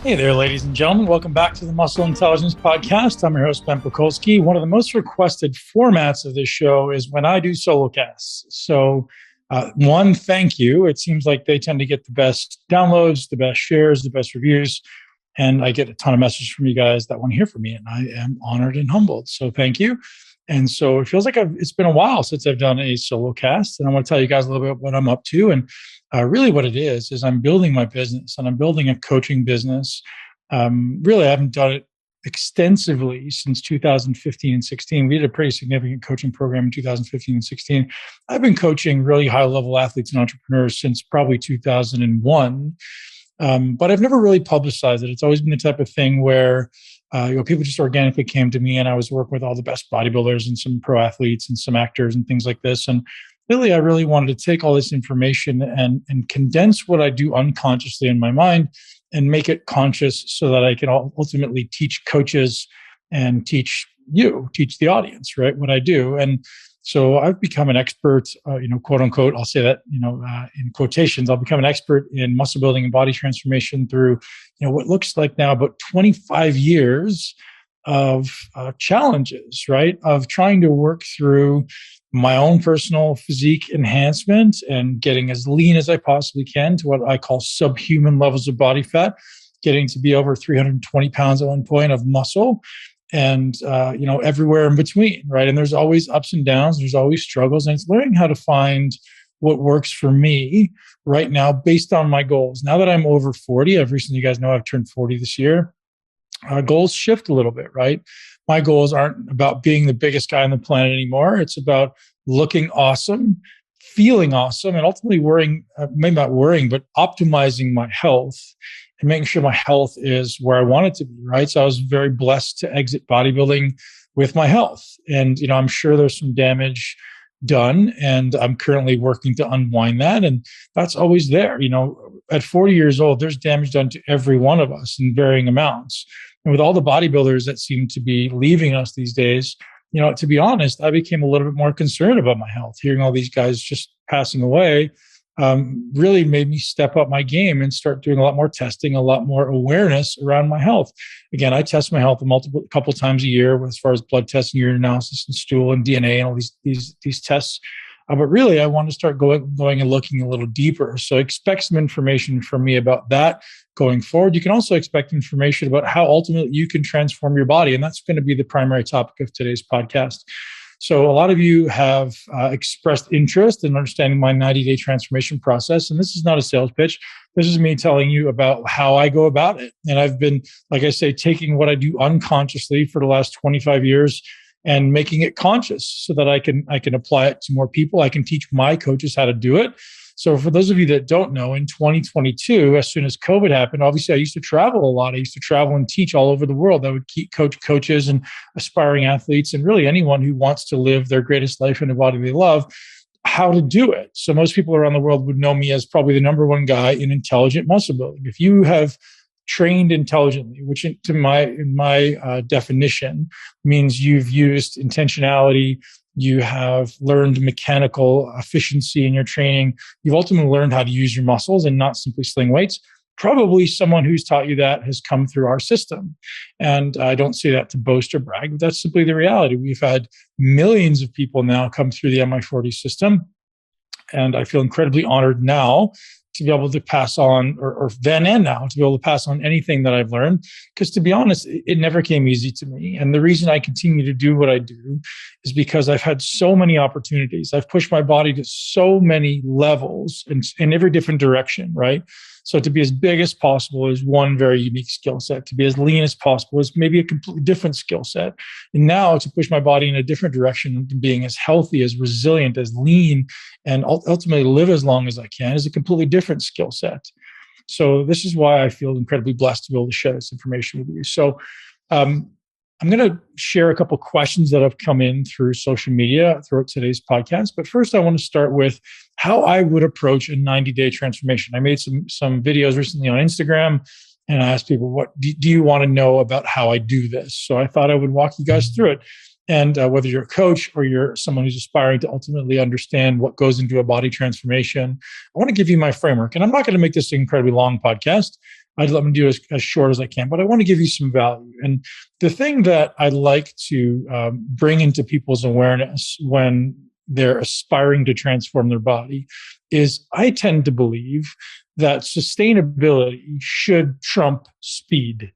Hey there, ladies and gentlemen. Welcome back to the Muscle Intelligence Podcast. I'm your host, Ben Pakulski. One of the most requested formats of this show is when I do solo casts. So, one, thank you. It seems like they tend to get the best downloads, the best shares, the best reviews. And I get a ton of messages from you guys that want to hear from me. And I am honored and humbled. So, thank you. And so it feels like it's been a while since I've done a solo cast. And I want to tell you guys a little bit what I'm up to. And really what it is I'm building my business and I'm building a coaching business. Really, I haven't done it extensively since 2015 and 16. We did a pretty significant coaching program in 2015 and 16. I've been coaching really high level athletes and entrepreneurs since probably 2001. But I've never really publicized it. It's always been the type of thing where people just organically came to me, and I was working with all the best bodybuilders and some pro athletes and some actors and things like this. And really, I really wanted to take all this information and condense what I do unconsciously in my mind and make it conscious so that I can ultimately teach coaches and teach the audience, right, what I do. And so I've become an expert, quote unquote, I'll say that, in quotations, I'll become an expert in muscle building and body transformation through, what looks like now about 25 years of challenges, right? Of trying to work through my own personal physique enhancement and getting as lean as I possibly can to what I call subhuman levels of body fat, getting to be over 320 pounds at one point of muscle, and everywhere in between, right? And there's always ups and downs, there's always struggles, and it's learning how to find what works for me right now based on my goals. Now that I'm over 40, you guys know I've turned 40 this year. Goals shift a little bit, right? My goals aren't about being the biggest guy on the planet anymore. It's about looking awesome, feeling awesome, and ultimately maybe not worrying, but optimizing my health and making sure my health is where I want it to be, right? So I was very blessed to exit bodybuilding with my health. And, I'm sure there's some damage done, and I'm currently working to unwind that. And that's always there. At 40 years old, there's damage done to every one of us in varying amounts. And with all the bodybuilders that seem to be leaving us these days, to be honest, I became a little bit more concerned about my health. Hearing all these guys just passing away really made me step up my game and start doing a lot more testing, a lot more awareness around my health. Again, I test my health a couple times a year as far as blood tests and urine analysis and stool and DNA and all these tests. But really, I want to start going and looking a little deeper. So expect some information from me about that going forward. You can also expect information about how ultimately you can transform your body. And that's going to be the primary topic of today's podcast. So a lot of you have expressed interest in understanding my 90-day transformation process. And this is not a sales pitch. This is me telling you about how I go about it. And I've been, like I say, taking what I do unconsciously for the last 25 years and making it conscious so that I can apply it to more people. I can teach my coaches how to do it. So for those of you that don't know, in 2022, as soon as COVID happened, obviously I used to travel a lot. I used to travel and teach all over the world. I would coach coaches and aspiring athletes and really anyone who wants to live their greatest life in a body they love, how to do it. So most people around the world would know me as probably the number one guy in intelligent muscle building. If you have trained intelligently, which in my definition means you've used intentionality, you have learned mechanical efficiency in your training, you've ultimately learned how to use your muscles and not simply sling weights. Probably someone who's taught you that has come through our system. And I don't say that to boast or brag, but that's simply the reality. We've had millions of people now come through the MI40 system. And I feel incredibly honored now to be able to pass on, or then and now, to be able to pass on anything that I've learned. Because to be honest, it never came easy to me. And the reason I continue to do what I do is because I've had so many opportunities. I've pushed my body to so many levels in every different direction, right? So to be as big as possible is one very unique skill set. To be as lean as possible is maybe a completely different skill set. And now to push my body in a different direction, being as healthy, as resilient, as lean, and ultimately live as long as I can is a completely different skill set. So this is why I feel incredibly blessed to be able to share this information with you. So I'm going to share a couple questions that have come in through social media throughout today's podcast. But first, I want to start with how I would approach a 90-day transformation. I made some videos recently on Instagram, and I asked people, what do you want to know about how I do this? So I thought I would walk you guys through it. And whether you're a coach or you're someone who's aspiring to ultimately understand what goes into a body transformation, I want to give you my framework. And I'm not going to make this an incredibly long podcast. I'd let me do it as short as I can, but I want to give you some value. And the thing that I like to bring into people's awareness when they're aspiring to transform their body is I tend to believe that sustainability should trump speed,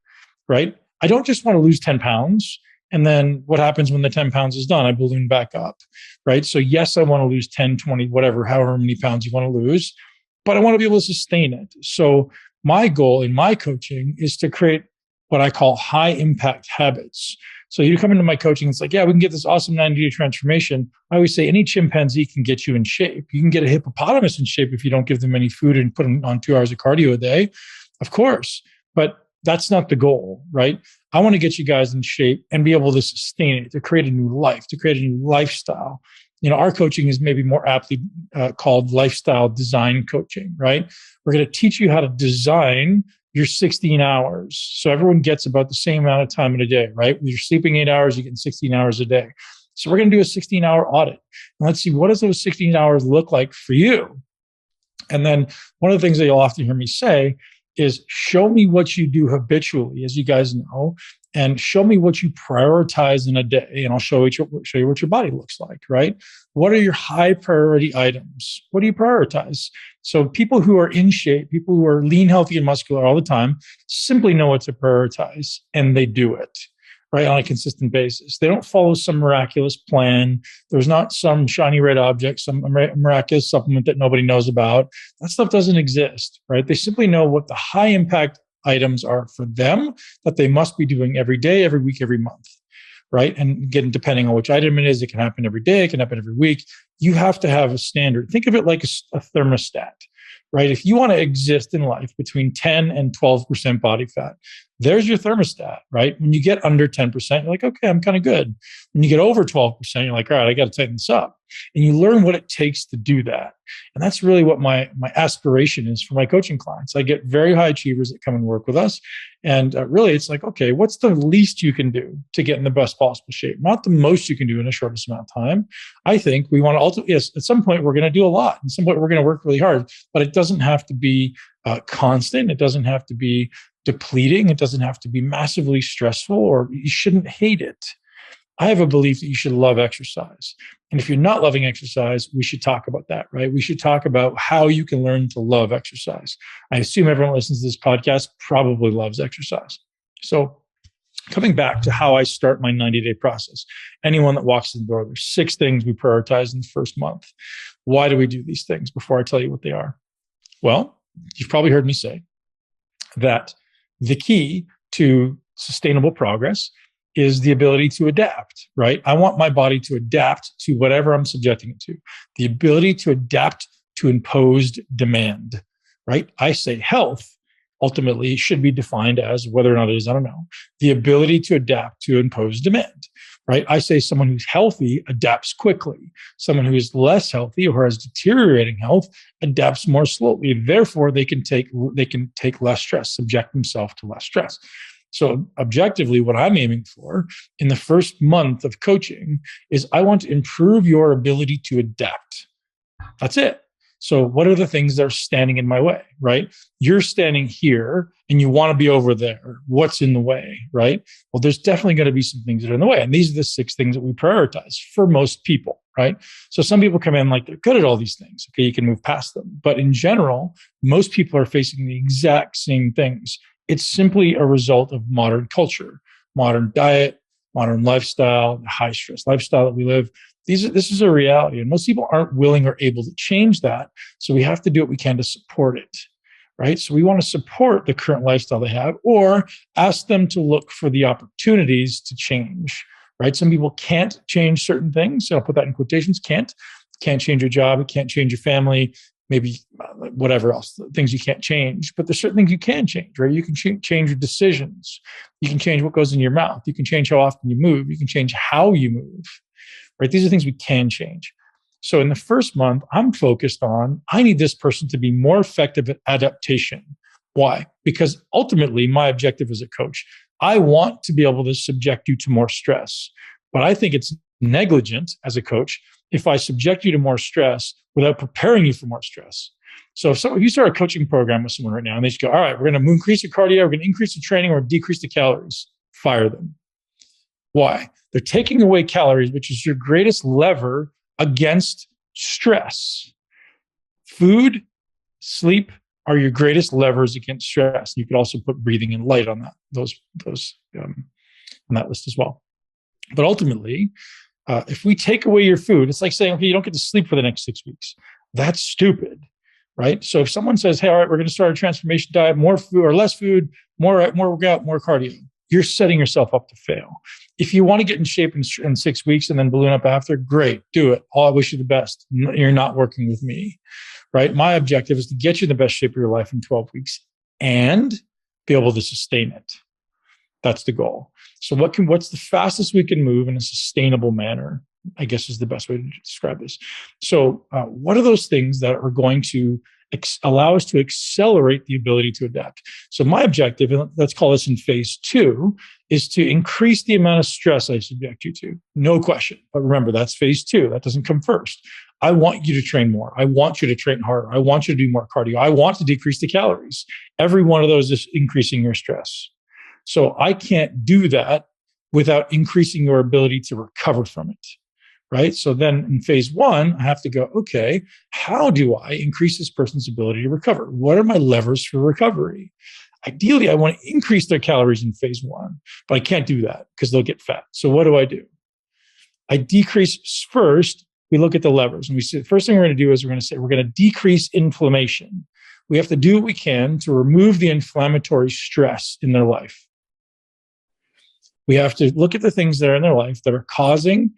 right? I don't just want to lose 10 pounds. And then what happens when the 10 pounds is done? I balloon back up, right? So yes, I want to lose 10, 20, whatever, however many pounds you want to lose, but I want to be able to sustain it. So my goal in my coaching is to create what I call high impact habits. So you come into my coaching, it's like, yeah, we can get this awesome 90-day transformation. I always say any chimpanzee can get you in shape. You can get a hippopotamus in shape if you don't give them any food and put them on 2 hours of cardio a day, of course. But that's not the goal, right? I want to get you guys in shape and be able to sustain it, to create a new life, to create a new lifestyle. Our coaching is maybe more aptly called lifestyle design coaching, right? We're going to teach you how to design your 16 hours. So everyone gets about the same amount of time in a day, right? When you're sleeping 8 hours, you get 16 hours a day. So we're going to do a 16-hour audit. And let's see, what does those 16 hours look like for you? And then one of the things that you'll often hear me say is show me what you do habitually, as you guys know, and show me what you prioritize in a day, and I'll show you what your body looks like, right? What are your high priority items? What do you prioritize? So people who are in shape, people who are lean, healthy, and muscular all the time simply know what to prioritize, and they do it, right, on a consistent basis. They don't follow some miraculous plan. There's not some shiny red object, some miraculous supplement that nobody knows about. That stuff doesn't exist, right? They simply know what the high impact items are for them that they must be doing every day, every week, every month, right? And again, depending on which item it is, it can happen every day, it can happen every week. You have to have a standard. Think of it like a thermostat, right? If you want to exist in life between 10 and 12% body fat, there's your thermostat, right? When you get under 10%, you're like, okay, I'm kind of good. When you get over 12%, you're like, all right, I got to tighten this up. And you learn what it takes to do that. And that's really what my aspiration is for my coaching clients. I get very high achievers that come and work with us. And really, it's like, okay, what's the least you can do to get in the best possible shape? Not the most you can do in the shortest amount of time. I think we want to ultimately, yes, at some point, we're going to do a lot. At some point, we're going to work really hard. But it doesn't have to be constant. It doesn't have to be depleting. It doesn't have to be massively stressful, or you shouldn't hate it. I have a belief that you should love exercise. And if you're not loving exercise, we should talk about that, right? We should talk about how you can learn to love exercise. I assume everyone listens to this podcast probably loves exercise. So coming back to how I start my 90-day process, anyone that walks in the door, there's 6 things we prioritize in the first month. Why do we do these things before I tell you what they are? Well, you've probably heard me say that the key to sustainable progress is the ability to adapt, right? I want my body to adapt to whatever I'm subjecting it to. The ability to adapt to imposed demand, right? I say health ultimately should be defined as whether or not it is, I don't know, the ability to adapt to imposed demand, right? I say someone who's healthy adapts quickly. Someone who is less healthy or has deteriorating health adapts more slowly. Therefore, they can take less stress, subject themselves to less stress. So objectively, what I'm aiming for in the first month of coaching is I want to improve your ability to adapt. That's it. So what are the things that are standing in my way, right? You're standing here and you want to be over there. What's in the way, right? Well, there's definitely going to be some things that are in the way. And these are the 6 things that we prioritize for most people, right? So some people come in like they're good at all these things. Okay, you can move past them. But in general, most people are facing the exact same things. It's simply a result of modern culture, modern diet, modern lifestyle, the high stress lifestyle that we live. This is a reality, and most people aren't willing or able to change that. So we have to do what we can to support it, right? So we want to support the current lifestyle they have, or ask them to look for the opportunities to change, right? Some people can't change certain things. So I'll put that in quotations. Can't change your job. It can't change your family. Maybe whatever else, things you can't change. But there's certain things you can change, right? You can change your decisions. You can change what goes in your mouth. You can change how often you move. You can change how you move, right? These are things we can change. So in the first month, I'm focused on, I need this person to be more effective at adaptation. Why? Because ultimately, my objective as a coach, I want to be able to subject you to more stress. But I think it's negligent as a coach if I subject you to more stress without preparing you for more stress. So if you start a coaching program with someone right now and they just go, all right, we're going to increase the cardio, we're going to increase the training, or decrease the calories, fire them. Why? They're taking away calories, which is your greatest lever against stress. Food, sleep are your greatest levers against stress. You could also put breathing and light on that, those on that list as well. But ultimately, if we take away your food, it's like saying, okay, you don't get to sleep for the next 6 weeks. That's stupid, right? So if someone says, hey, all right, we're going to start a transformation diet, more food or less food, more workout, more cardio, you're setting yourself up to fail. If you want to get in shape in 6 weeks and then balloon up after, great, do it. I wish you the best. You're not working with me, right? My objective is to get you in the best shape of your life in 12 weeks and be able to sustain it. That's the goal. So what's the fastest we can move in a sustainable manner, I guess is the best way to describe this. So what are those things that are going to allow us to accelerate the ability to adapt? So my objective, and let's call this in phase 2, is to increase the amount of stress I subject you to. No question. But remember, that's phase 2. That doesn't come first. I want you to train more. I want you to train harder. I want you to do more cardio. I want to decrease the calories. Every one of those is increasing your stress. So I can't do that without increasing your ability to recover from it. Right? So then in phase 1, I have to go, okay, how do I increase this person's ability to recover? What are my levers for recovery? Ideally, I want to increase their calories in phase 1, but I can't do that because they'll get fat. So what do? I decrease first. We look at the levers and we say, the first thing we're going to do is we're going to decrease inflammation. We have to do what we can to remove the inflammatory stress in their life. We have to look at the things that are in their life that are causing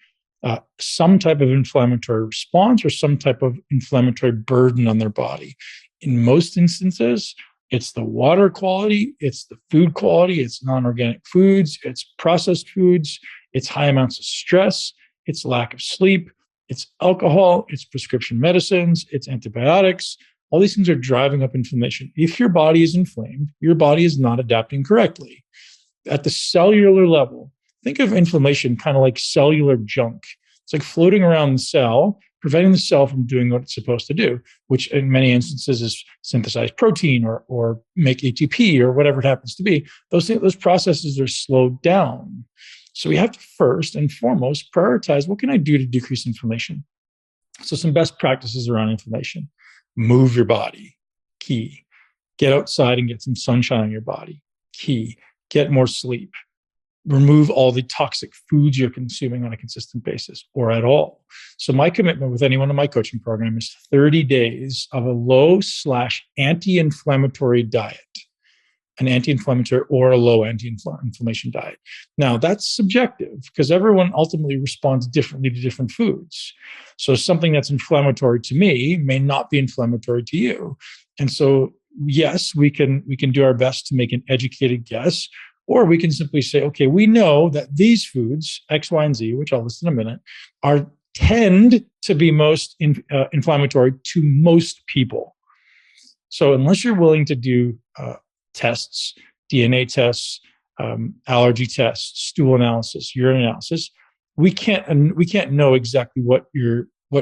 some type of inflammatory response or some type of inflammatory burden on their body. In most instances, it's the water quality, it's the food quality, it's non-organic foods, it's processed foods, it's high amounts of stress, it's lack of sleep, it's alcohol, it's prescription medicines, it's antibiotics. All these things are driving up inflammation. If your body is inflamed, your body is not adapting correctly. At the cellular level, think of inflammation kind of like cellular junk. It's like floating around the cell, preventing the cell from doing what it's supposed to do, which in many instances is synthesize protein or make ATP or whatever it happens to be. Those processes are slowed down. So we have to first and foremost prioritize, what can I do to decrease inflammation? So some best practices around inflammation. Move your body, key. Get outside and get some sunshine on your body, key. Get more sleep. Remove all the toxic foods you're consuming on a consistent basis or at all. So my commitment with anyone in my coaching program is 30 days of a low/anti-inflammatory diet, an anti-inflammatory or a low anti-inflammation diet. Now that's subjective because everyone ultimately responds differently to different foods. So something that's inflammatory to me may not be inflammatory to you. And so yes, we can do our best to make an educated guess. Or we can simply say, okay, we know that these foods, X, Y, and Z, which I'll list in a minute, tend to be most inflammatory to most people. So unless you're willing to do tests, DNA tests, allergy tests, stool analysis, urine analysis, we can't know exactly what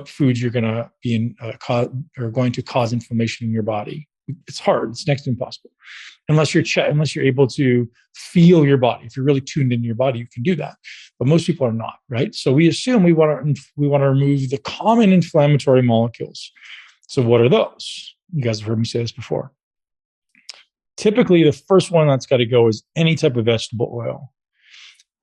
foods you're going to be are going to cause inflammation in your body. It's hard. It's next to impossible. Unless you're able to feel your body. If you're really tuned into your body, you can do that. But most people are not, right? So we assume we want to remove the common inflammatory molecules. So what are those? You guys have heard me say this before. Typically, the first one that's got to go is any type of vegetable oil.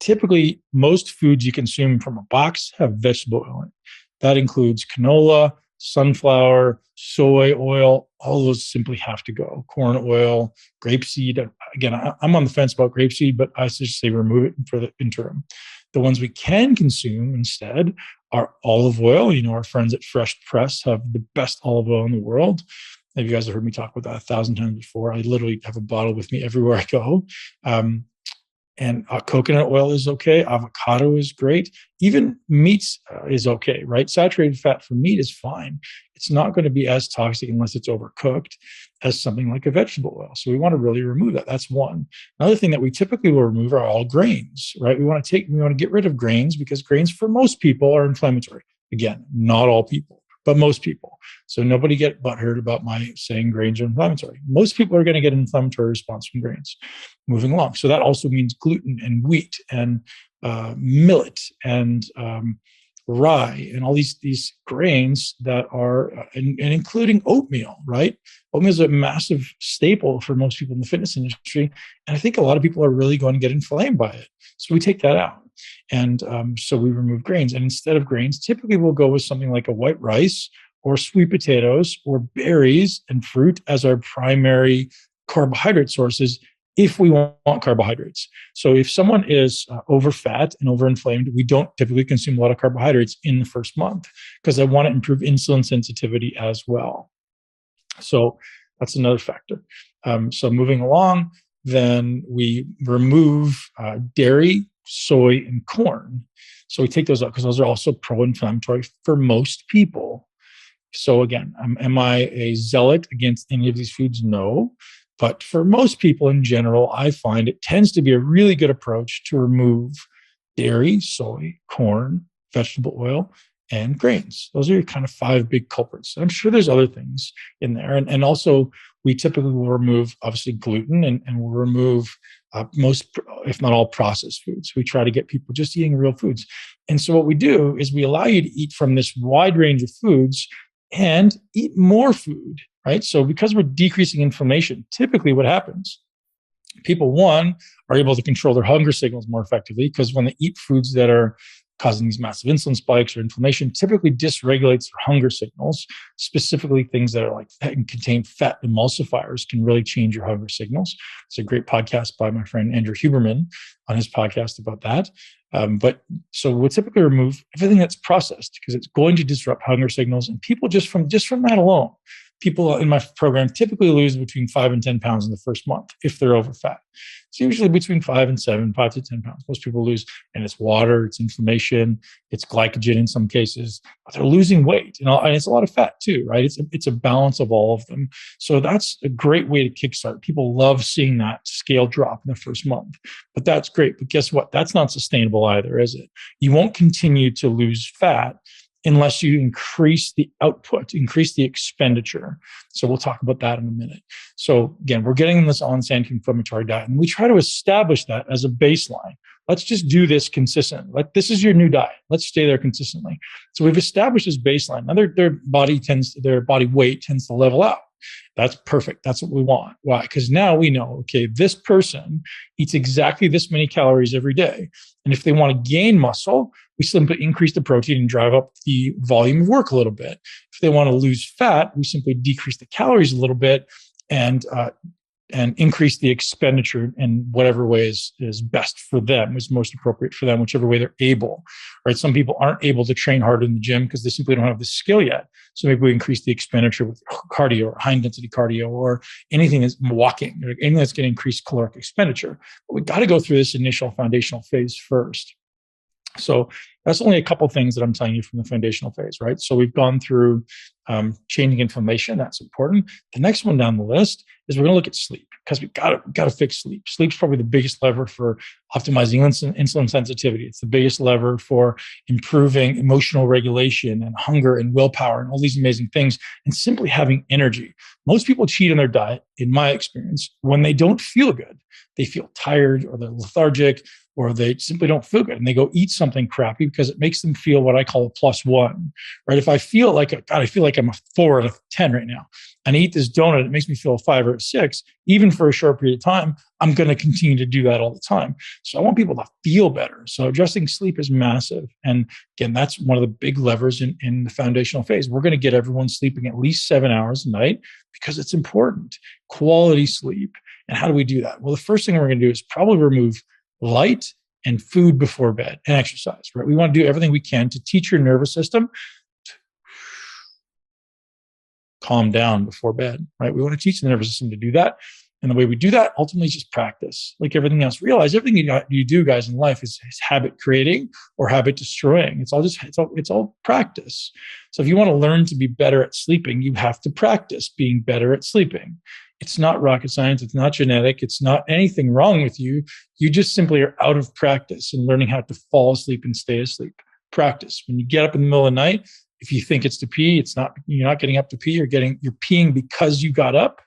Typically, most foods you consume from a box have vegetable oil in it. That includes canola, sunflower, soy oil, all those simply have to go. Corn oil, grapeseed. Again, I'm on the fence about grapeseed, but I just say remove it for the interim. The ones we can consume instead are olive oil. You know, our friends at Fresh Press have the best olive oil in the world. You guys have heard me talk about that 1,000 times before. I literally have a bottle with me everywhere I go. And coconut oil is okay. Avocado is great. Even meats is okay, right? Saturated fat for meat is fine. It's not going to be as toxic unless it's overcooked as something like a vegetable oil. So we want to really remove that. That's one. Another thing that we typically will remove are all grains, right? We want to get rid of grains because grains for most people are inflammatory. Again, not all people, but most people. So nobody get butthurt about my saying grains are inflammatory. Most people are going to get an inflammatory response from grains. Moving along. So that also means gluten and wheat and millet and rye and all these grains that are, and including oatmeal, right? Oatmeal is a massive staple for most people in the fitness industry. And I think a lot of people are really going to get inflamed by it. So we take that out. And so we remove grains. And instead of grains, typically we'll go with something like a white rice or sweet potatoes or berries and fruit as our primary carbohydrate sources if we want carbohydrates. So if someone is over fat and over inflamed, we don't typically consume a lot of carbohydrates in the first month because I want to improve insulin sensitivity as well. So that's another factor. So moving along, then we remove dairy, soy, and corn. So we take those out because those are also pro-inflammatory for most people. So again, am I a zealot against any of these foods? No. But for most people in general, I find it tends to be a really good approach to remove dairy, soy, corn, vegetable oil, and grains. Those are your kind of 5 big culprits. I'm sure there's other things in there. And also, we typically will remove, obviously, gluten and we'll remove most, if not all, processed foods. We try to get people just eating real foods. And so what we do is we allow you to eat from this wide range of foods and eat more food, right? So because we're decreasing inflammation, typically what happens, people, one, are able to control their hunger signals more effectively because when they eat foods that are causing these massive insulin spikes or inflammation, typically dysregulates their hunger signals, specifically things that are like and contain fat emulsifiers can really change your hunger signals. It's a great podcast by my friend Andrew Huberman on his podcast about that. But so we'll typically remove everything that's processed because it's going to disrupt hunger signals. And people just from that alone, people in my program typically lose between 5 and 10 pounds in the first month if they're over fat. It's usually between 5 and 7, 5 to 10 pounds. Most people lose, and it's water, it's inflammation, it's glycogen in some cases, but they're losing weight. And it's a lot of fat too, right? It's a balance of all of them. So that's a great way to kickstart. People love seeing that scale drop in the first month, but that's great. But guess what? That's not sustainable either, is it? You won't continue to lose fat unless you increase the output, increase the expenditure. So we'll talk about that in a minute. So again, we're getting this on anti-inflammatory diet, and we try to establish that as a baseline. Let's just do this consistently. This is your new diet. Let's stay there consistently. So we've established this baseline. Now their body weight tends to level out. That's perfect. That's what we want. Why? Because now we know, okay, this person eats exactly this many calories every day. And if they want to gain muscle, we simply increase the protein and drive up the volume of work a little bit. If they want to lose fat, we simply decrease the calories a little bit and increase the expenditure in whatever way is best for them, is most appropriate for them, whichever way they're able, right? Some people aren't able to train hard in the gym because they simply don't have the skill yet. So maybe we increase the expenditure with cardio or high intensity cardio or anything that's walking, or anything that's going to increase caloric expenditure. But we got to go through this initial foundational phase first. So that's only a couple things that I'm telling you from the foundational phase, right? So we've gone through changing inflammation. That's important. The next one down the list is we're going to look at sleep because we got to fix sleep. Sleep's probably the biggest lever for optimizing insulin sensitivity. It's the biggest lever for improving emotional regulation and hunger and willpower and all these amazing things and simply having energy. Most people cheat on their diet, in my experience, when they don't feel good. They feel tired or they're lethargic or they simply don't feel good and they go eat something crappy because it makes them feel what I call a +1, right? If I feel like, God, I feel like I'm a 4 out of 10 right now, and I eat this donut, it makes me feel a 5 or a 6, even for a short period of time, I'm going to continue to do that all the time. So I want people to feel better. So addressing sleep is massive. And again, that's one of the big levers in the foundational phase. We're going to get everyone sleeping at least 7 hours a night because it's important. Quality sleep. And how do we do that? Well, the first thing we're going to do is probably remove light and food before bed and exercise, right? We want to do everything we can to teach your nervous system to calm down before bed, right? We want to teach the nervous system to do that. And the way we do that ultimately is just practice. Like everything else, realize everything you do, guys, in life is habit creating or habit destroying. It's all practice. So if you want to learn to be better at sleeping, you have to practice being better at sleeping. It's not rocket science. It's not genetic. It's not anything wrong with you. You just simply are out of practice and learning how to fall asleep and stay asleep. Practice. When you get up in the middle of the night, If you think it's to pee, it's not. You're not getting up to pee. You're peeing because you got up.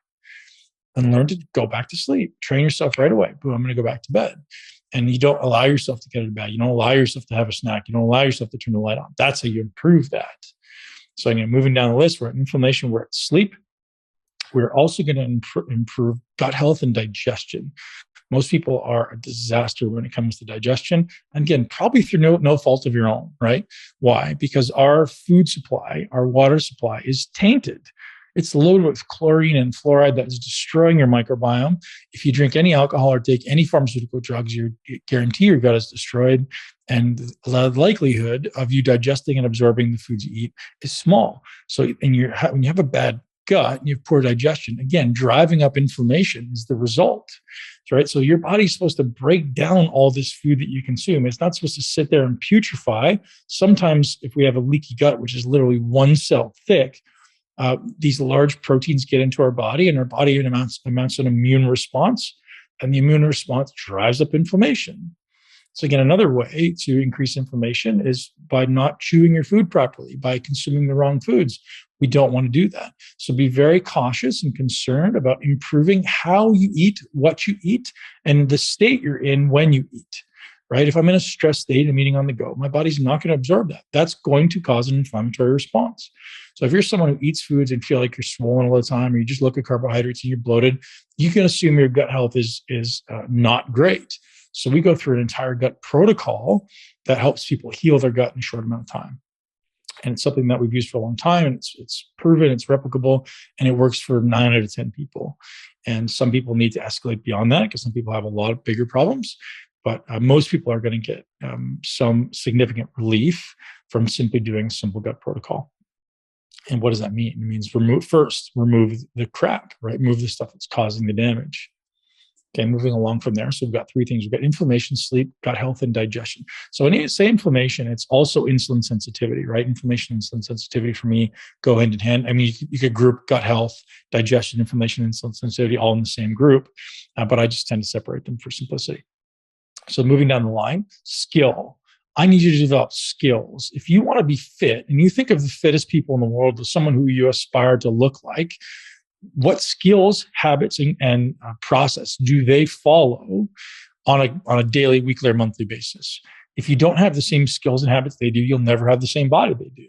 And learn to go back to sleep. Train yourself right away. Boom, I'm going to go back to bed. And you don't allow yourself to get out of bed. You don't allow yourself to have a snack. You don't allow yourself to turn the light on. That's how you improve that. So again, moving down the list, we're at inflammation, we're at sleep. We're also going to improve gut health and digestion. Most people are a disaster when it comes to digestion. And again, probably through no fault of your own, right? Why? Because our food supply, our water supply is tainted. It's loaded with chlorine and fluoride that is destroying your microbiome. If you drink any alcohol or take any pharmaceutical drugs, you guarantee your gut is destroyed. And the likelihood of you digesting and absorbing the foods you eat is small. So when you have a bad gut and you have poor digestion, again, driving up inflammation is the result, right? So your body's supposed to break down all this food that you consume. It's not supposed to sit there and putrefy. Sometimes if we have a leaky gut, which is literally one cell thick, these large proteins get into our body, and our body mounts an immune response, and the immune response drives up inflammation. So again, another way to increase inflammation is by not chewing your food properly, by consuming the wrong foods. We don't want to do that. So be very cautious and concerned about improving how you eat, what you eat, and the state you're in when you eat. Right? If I'm in a stress state, I'm eating on the go, my body's not going to absorb that. That's going to cause an inflammatory response. So if you're someone who eats foods and feel like you're swollen all the time, or you just look at carbohydrates and you're bloated, you can assume your gut health is not great. So we go through an entire gut protocol that helps people heal their gut in a short amount of time. And it's something that we've used for a long time, and it's proven, it's replicable, and it works for 9 out of 10 people. And some people need to escalate beyond that because some people have a lot of bigger problems. But most people are going to get some significant relief from simply doing a simple gut protocol. And what does that mean? It means remove the crap, right? Remove the stuff that's causing the damage. Okay, moving along from there. So we've got 3 things. We've got inflammation, sleep, gut health, and digestion. So when you say inflammation, it's also insulin sensitivity, right? Inflammation and insulin sensitivity for me go hand in hand. I mean, you could group gut health, digestion, inflammation, and insulin sensitivity all in the same group, but I just tend to separate them for simplicity. So moving down the line, skill. I need you to develop skills. If you want to be fit, and you think of the fittest people in the world as someone who you aspire to look like, what skills, habits, and process do they follow on a daily, weekly, or monthly basis? If you don't have the same skills and habits they do, you'll never have the same body they do,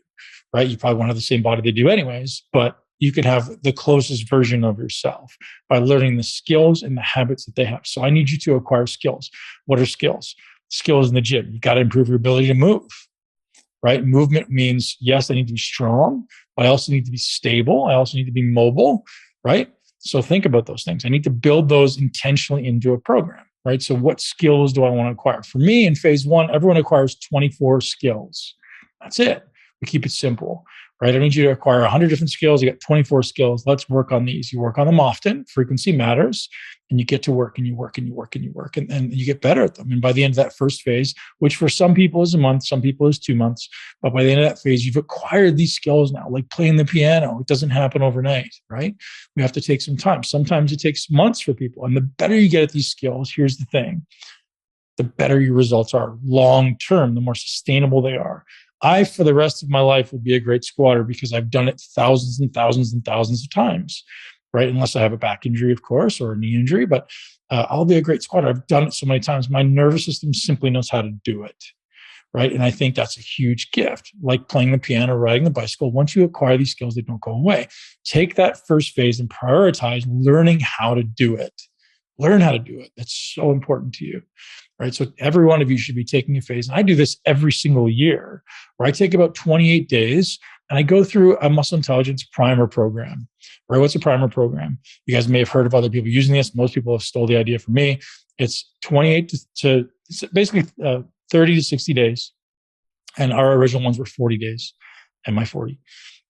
right? You probably won't have the same body they do anyways, but you can have the closest version of yourself by learning the skills and the habits that they have. So I need you to acquire skills. What are skills? Skills in the gym. You got to improve your ability to move, right? Movement means, yes, I need to be strong, but I also need to be stable. I also need to be mobile, right? So think about those things. I need to build those intentionally into a program, right? So what skills do I want to acquire? For me, in phase 1, everyone acquires 24 skills. That's it. We keep it simple, right? I need you to acquire 100 different skills. You got 24 skills. Let's work on these. You work on them often. Frequency matters. And you get to work and you work and you work and you work and you get better at them. And by the end of that first phase, which for some people is a month, some people is 2 months, but by the end of that phase, you've acquired these skills now, like playing the piano. It doesn't happen overnight, right? We have to take some time. Sometimes it takes months for people. And the better you get at these skills, here's the thing, the better your results are long-term, the more sustainable they are. I, for the rest of my life, will be a great squatter because I've done it thousands and thousands and thousands of times, right? Unless I have a back injury, of course, or a knee injury, but I'll be a great squatter. I've done it so many times. My nervous system simply knows how to do it, right? And I think that's a huge gift, like playing the piano, riding the bicycle. Once you acquire these skills, they don't go away. Take that first phase and prioritize learning how to do it. Learn how to do it. That's so important to you, right? So every one of you should be taking a phase. And I do this every single year, where I take about 28 days and I go through a muscle intelligence primer program, right? What's a primer program? You guys may have heard of other people using this. Most people have stole the idea from me. It's 28 to it's basically 30 to 60 days. And our original ones were 40 days, and my 40.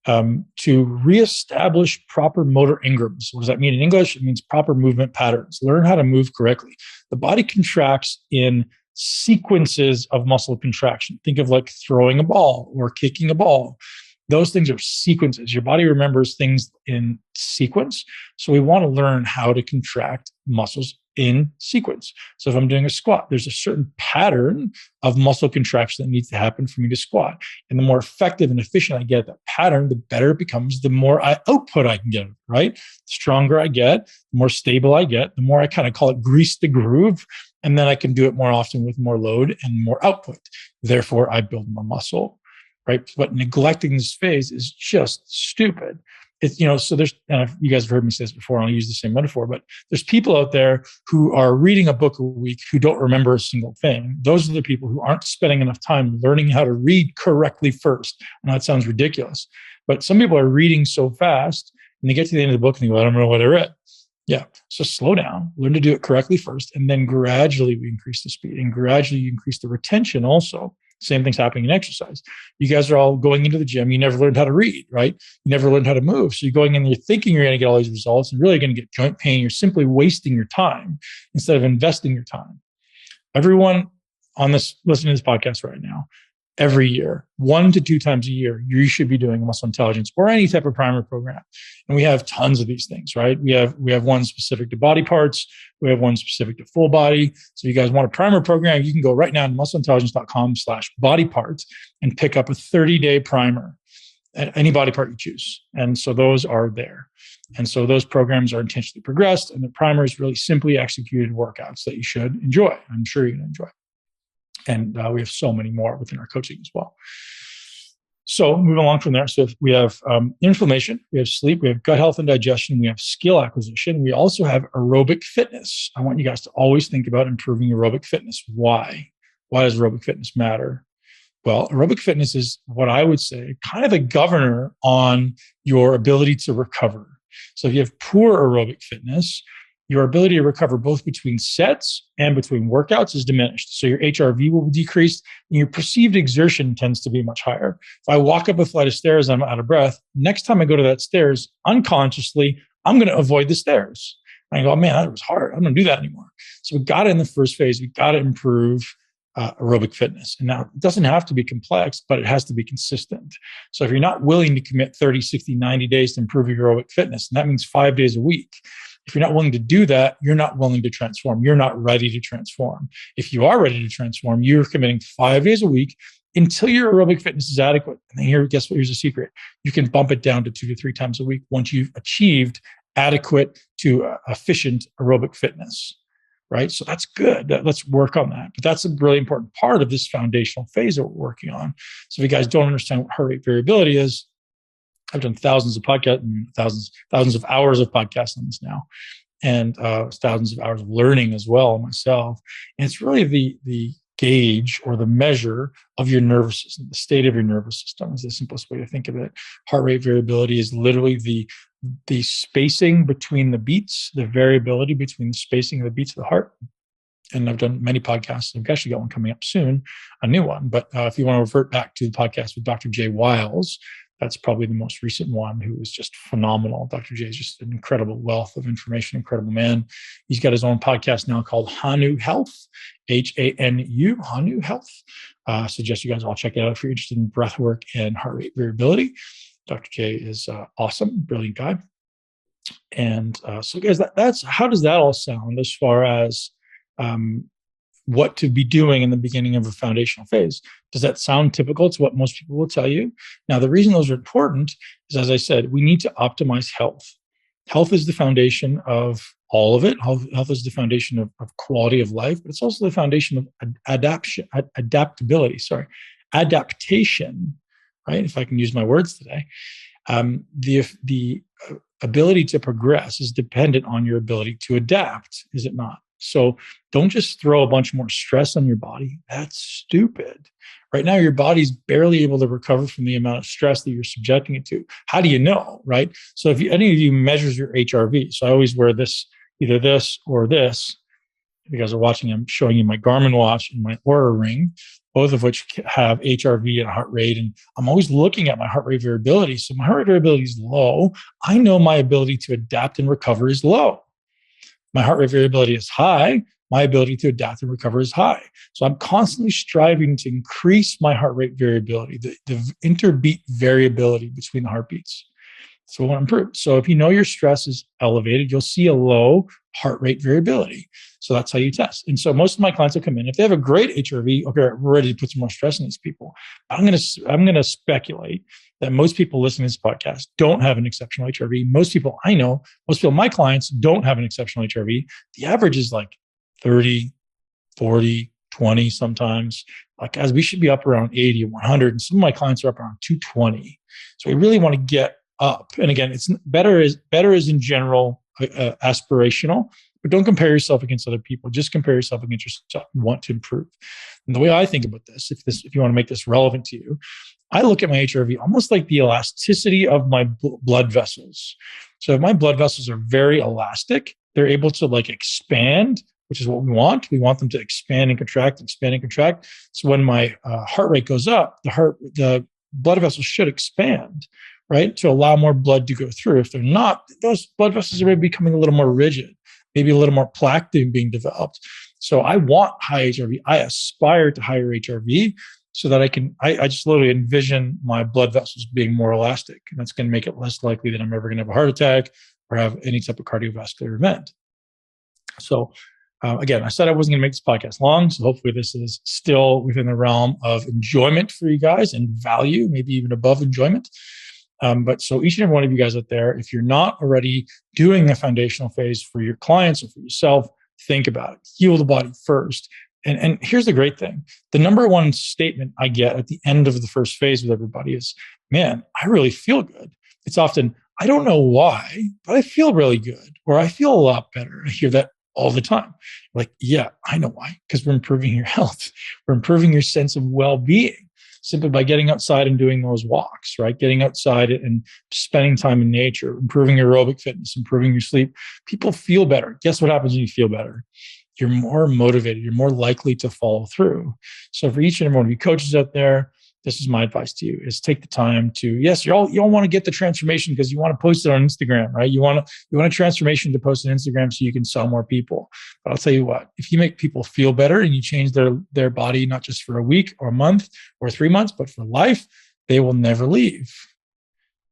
To reestablish proper motor engrams. What does that mean in English? It means proper movement patterns. Learn how to move correctly. The body contracts in sequences of muscle contraction. Think of like throwing a ball or kicking a ball. Those things are sequences. Your body remembers things in sequence. So we want to learn how to contract muscles in sequence. So if I'm doing a squat, there's a certain pattern of muscle contraction that needs to happen for me to squat. And the more effective and efficient I get at that pattern, the better it becomes, the more output I can get, right? The stronger I get, the more stable I get, the more I kind of call it grease the groove. And then I can do it more often with more load and more output. Therefore, I build more muscle, right? But neglecting this phase is just stupid. It's, so there's, and you guys have heard me say this before, I'll use the same metaphor, but there's people out there who are reading a book a week who don't remember a single thing. Those are the people who aren't spending enough time learning how to read correctly first. And that sounds ridiculous, but some people are reading so fast and they get to the end of the book and they go, I don't know what I read. Yeah. So slow down, learn to do it correctly first, and then gradually we increase the speed and gradually you increase the retention also. Same thing's happening in exercise. You guys are all going into the gym. You never learned how to read, right? You never learned how to move. So you're going in, you're thinking you're going to get all these results and really going to get joint pain. You're simply wasting your time instead of investing your time. Everyone on this, listening to this podcast right now, every year, 1 to 2 times a year, you should be doing a muscle intelligence or any type of primer program. And we have tons of these things, right? We have one specific to body parts. We have one specific to full body. So if you guys want a primer program, you can go right now to muscleintelligence.com/body parts and pick up a 30-day primer at any body part you choose. And so those are there. And so those programs are intentionally progressed, and the primer is really simply executed workouts that you should enjoy. I'm sure you're going to enjoy. And we have so many more within our coaching as well. So moving along from there. So if we have inflammation, we have sleep, we have gut health and digestion, we have skill acquisition. We also have aerobic fitness. I want you guys to always think about improving aerobic fitness. Why? Why does aerobic fitness matter? Well, aerobic fitness is what I would say kind of a governor on your ability to recover. So if you have poor aerobic fitness, your ability to recover both between sets and between workouts is diminished. So your HRV will be decreased and your perceived exertion tends to be much higher. If I walk up a flight of stairs and I'm out of breath, next time I go to that stairs, unconsciously, I'm going to avoid the stairs. And I go, oh, man, that was hard. I'm going to do that anymore. So we got it in the first phase. We got to improve aerobic fitness. And now it doesn't have to be complex, but it has to be consistent. So if you're not willing to commit 30, 60, 90 days to improve your aerobic fitness, and that means 5 days a week, if you're not willing to do that, you're not willing to transform. You're not ready to transform. If you are ready to transform, you're committing 5 days a week until your aerobic fitness is adequate. And then here's the secret. You can bump it down to 2 to 3 times a week once you've achieved adequate to efficient aerobic fitness, right? So that's good. Let's work on that. But that's a really important part of this foundational phase that we're working on. So if you guys don't understand what heart rate variability is, I've done thousands of podcasts, thousands of hours of podcasts on this now, and thousands of hours of learning as well myself. And it's really the gauge or the measure of your nervous system, the state of your nervous system is the simplest way to think of it. Heart rate variability is literally the spacing between the beats, the variability between the spacing of the beats of the heart. And I've done many podcasts. I've actually got one coming up soon, a new one. But if you want to revert back to the podcast with Dr. Jay Wiles, that's probably the most recent one, who was just phenomenal. Dr. J is just an incredible wealth of information, incredible man. He's got his own podcast now called Hanu Health, Hanu, Hanu Health. Suggest you guys all check it out if you're interested in breath work and heart rate variability. Dr. J is awesome, brilliant guy. And so guys, that's how does that all sound as far as what to be doing in the beginning of a foundational phase? Does that sound typical to what most people will tell you? Now, the reason those are important is, as I said, we need to optimize health. Health is the foundation of all of it. Health is the foundation of quality of life, but it's also the foundation of adaptation, right? If I can use my words today. The ability to progress is dependent on your ability to adapt, is it not? So don't just throw a bunch more stress on your body. That's stupid. Right now, your body's barely able to recover from the amount of stress that you're subjecting it to. How do you know, right? So if any of you measures your HRV, so I always wear this, either this or this. If you guys are watching, I'm showing you my Garmin watch and my Oura ring, both of which have HRV and heart rate. And I'm always looking at my heart rate variability. So my heart rate variability is low. I know my ability to adapt and recover is low. My heart rate variability is high. My ability to adapt and recover is high. So I'm constantly striving to increase my heart rate variability, the interbeat variability between the heartbeats. So we want to improve. So if you know your stress is elevated, you'll see a low heart rate variability. So that's how you test. And so most of my clients will come in. If they have a great HRV, okay, we're ready to put some more stress on these people. I'm gonna speculate that most people listening to this podcast don't have an exceptional HRV. Most people I know, most people, my clients, don't have an exceptional HRV. The average is like 30, 40, 20 sometimes. Like, as we should be up around 80 or 100, and some of my clients are up around 220. So we really want to get up. And again, it's better is in general aspirational, but don't compare yourself against other people. Just compare yourself against yourself. You want to improve. And the way I think about this, if you want to make this relevant to you, I look at my HRV almost like the elasticity of my blood vessels. So if my blood vessels are very elastic, they're able to like expand, which is what we want. We want them to expand and contract, expand and contract. So when my heart rate goes up, the blood vessels should expand, right, to allow more blood to go through. If they're not, those blood vessels are becoming a little more rigid, maybe a little more plaque being developed. So I want high HRV. I aspire to higher HRV so that I just literally envision my blood vessels being more elastic. And that's going to make it less likely that I'm ever going to have a heart attack or have any type of cardiovascular event. So again, I said I wasn't going to make this podcast long, so hopefully this is still within the realm of enjoyment for you guys and value, maybe even above enjoyment. But so each and every one of you guys out there, if you're not already doing the foundational phase for your clients or for yourself, think about it. Heal the body first. And here's the great thing. The number one statement I get at the end of the first phase with everybody is, man, I really feel good. It's often, I don't know why, but I feel really good, or I feel a lot better. I hear that all the time. Like, yeah, I know why, because we're improving your health. We're improving your sense of well-being simply by getting outside and doing those walks, right? Getting outside and spending time in nature, improving your aerobic fitness, improving your sleep. People feel better. Guess what happens when you feel better? You're more motivated. You're more likely to follow through. So for each and every one of you coaches out there, this is my advice to you: is take the time to, yes, you all want to get the transformation because you want to post it on Instagram, right? You want a transformation to post on Instagram so you can sell more people. But I'll tell you what, if you make people feel better and you change their body, not just for a week or a month or 3 months, but for life, they will never leave.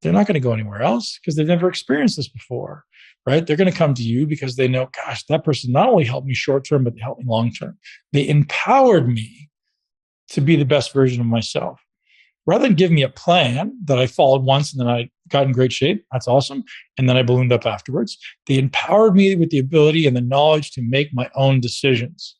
They're not going to go anywhere else because they've never experienced this before, right? They're going to come to you because they know, gosh, that person not only helped me short-term, but they helped me long-term. They empowered me to be the best version of myself. Rather than give me a plan that I followed once and then I got in great shape, that's awesome, and then I ballooned up afterwards, they empowered me with the ability and the knowledge to make my own decisions,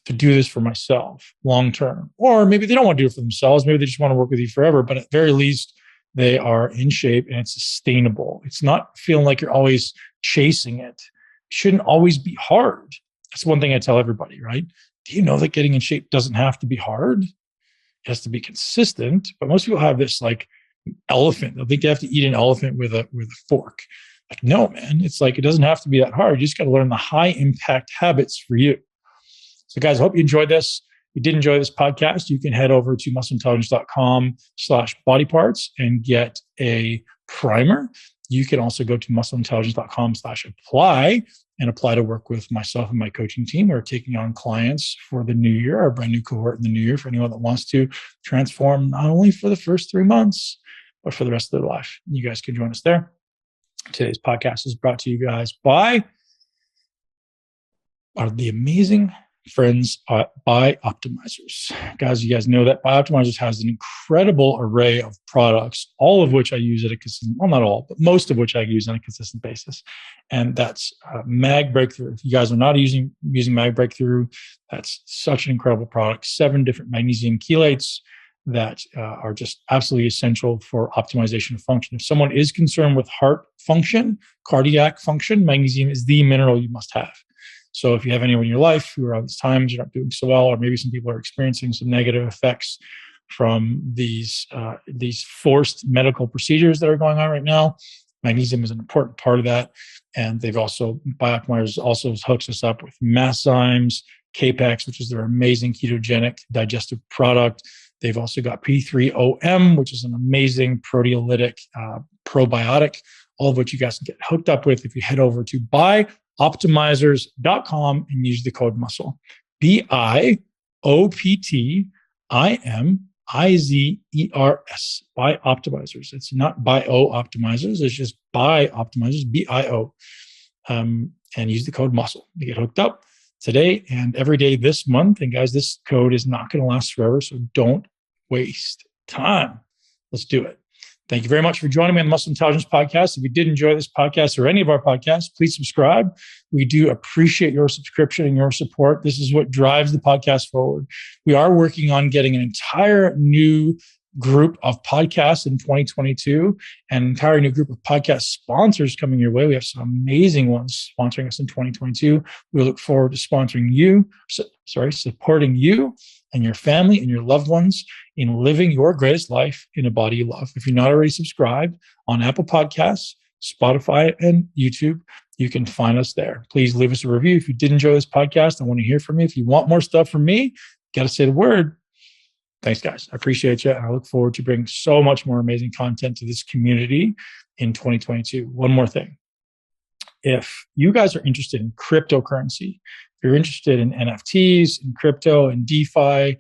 to do this for myself long-term. Or maybe they don't want to do it for themselves. Maybe they just want to work with you forever, but at the very least, they are in shape and it's sustainable. It's not feeling like you're always chasing it. It shouldn't always be hard. That's one thing I tell everybody, right? Do you know that getting in shape doesn't have to be hard? It has to be consistent. But most people have this like elephant. They'll think they have to eat an elephant with a fork. Like, no, man, it's like, it doesn't have to be that hard. You just got to learn the high impact habits for you. So guys, I hope you enjoyed this. If you did enjoy this podcast, you can head over to muscleintelligence.com/body parts and get a primer. You can also go to muscleintelligence.com/apply and apply to work with myself and my coaching team. We're taking on clients for the new year, our brand new cohort in the new year, for anyone that wants to transform not only for the first 3 months, but for the rest of their life. You guys can join us there. Today's podcast is brought to you guys by the amazing friends at BiOptimizers. Guys, you guys know that BiOptimizers has an incredible array of products, all of which I use at a consistent, well, not all, but most of which I use on a consistent basis. And that's Mag Breakthrough. If you guys are not using Mag Breakthrough, that's such an incredible product. 7 different magnesium chelates that are just absolutely essential for optimization of function. If someone is concerned with heart function, cardiac function, magnesium is the mineral you must have. So if you have anyone in your life who are on these times, you're not doing so well, or maybe some people are experiencing some negative effects from these forced medical procedures that are going on right now, magnesium is an important part of that. And they've also, BiOptimizers also hooks us up with Masszymes, Capex, which is their amazing ketogenic digestive product. They've also got P3OM, which is an amazing proteolytic probiotic, all of which you guys can get hooked up with if you head over to BiOptimizers.com and use the code MUSCLE. BiOptimizers.com. BiOptimizers, BiOptimizers. It's not BiOptimizers, it's just BiOptimizers, BIO. And use the code MUSCLE to get hooked up today and every day this month. And guys, this code is not going to last forever, so don't waste time. Let's do it. Thank you very much for joining me on the Muscle Intelligence Podcast. If you did enjoy this podcast or any of our podcasts, please subscribe. We do appreciate your subscription and your support. This is what drives the podcast forward. We are working on getting an entire new group of podcasts in 2022, an entire new group of podcast sponsors coming your way. We have some amazing ones sponsoring us in 2022. We look forward to supporting you and your family and your loved ones in living your greatest life in a body you love. If you're not already subscribed on Apple Podcasts, Spotify, and YouTube, you can find us there. Please leave us a review. If you did enjoy this podcast, I want to hear from you. If you want more stuff from me, got to say the word. Thanks, guys. I appreciate you. And I look forward to bringing so much more amazing content to this community in 2022. One more thing. If you guys are interested in cryptocurrency, if you're interested in NFTs, in crypto, and DeFi,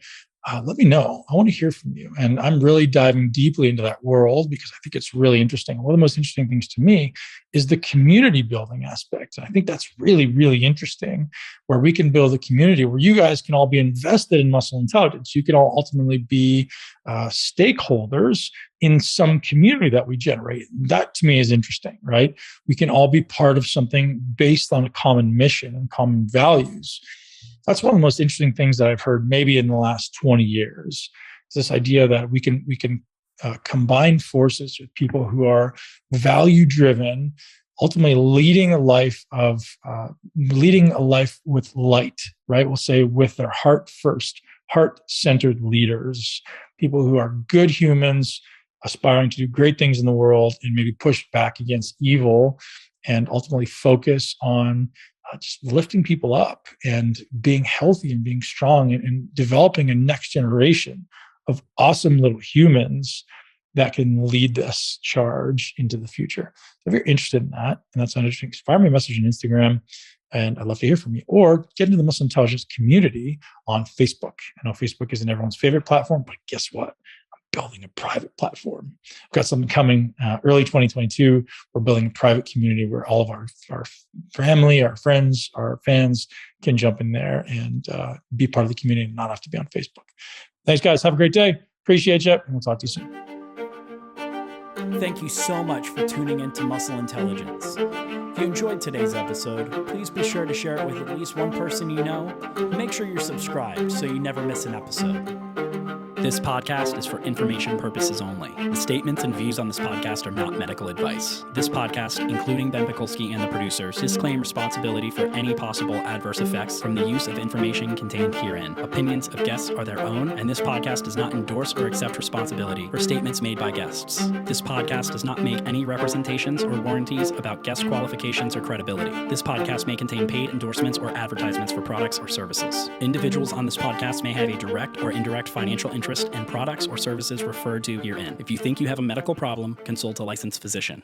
let me know. I want to hear from you. And I'm really diving deeply into that world because I think it's really interesting. One of the most interesting things to me is the community building aspect. And I think that's really, really interesting, where we can build a community where you guys can all be invested in muscle intelligence. You can all ultimately be stakeholders in some community that we generate. That to me is interesting, right? We can all be part of something based on a common mission and common values. That's one of the most interesting things that I've heard maybe in the last 20 years. Is this idea that we can combine forces with people who are value-driven, ultimately leading a life with light, right? We'll say with their heart first, heart-centered leaders, people who are good humans, aspiring to do great things in the world and maybe push back against evil and ultimately focus on just lifting people up and being healthy and being strong and developing a next generation of awesome little humans that can lead this charge into the future. So if you're interested in that, and that sounds interesting, fire me a message on Instagram, and I'd love to hear from you. Or get into the Muscle Intelligence community on Facebook. I know Facebook isn't everyone's favorite platform, but guess what? Building a private platform. We've got something coming early 2022. We're building a private community where all of our family, our friends, our fans can jump in there and be part of the community and not have to be on Facebook. Thanks, guys. Have a great day. Appreciate you. And we'll talk to you soon. Thank you so much for tuning into Muscle Intelligence. If you enjoyed today's episode, please be sure to share it with at least one person you know. And make sure you're subscribed so you never miss an episode. This podcast is for information purposes only. The statements and views on this podcast are not medical advice. This podcast, including Ben Pakulski and the producers, disclaim responsibility for any possible adverse effects from the use of information contained herein. Opinions of guests are their own, and this podcast does not endorse or accept responsibility for statements made by guests. This podcast does not make any representations or warranties about guest qualifications or credibility. This podcast may contain paid endorsements or advertisements for products or services. Individuals on this podcast may have a direct or indirect financial interest in products or services referred to herein. If you think you have a medical problem, consult a licensed physician.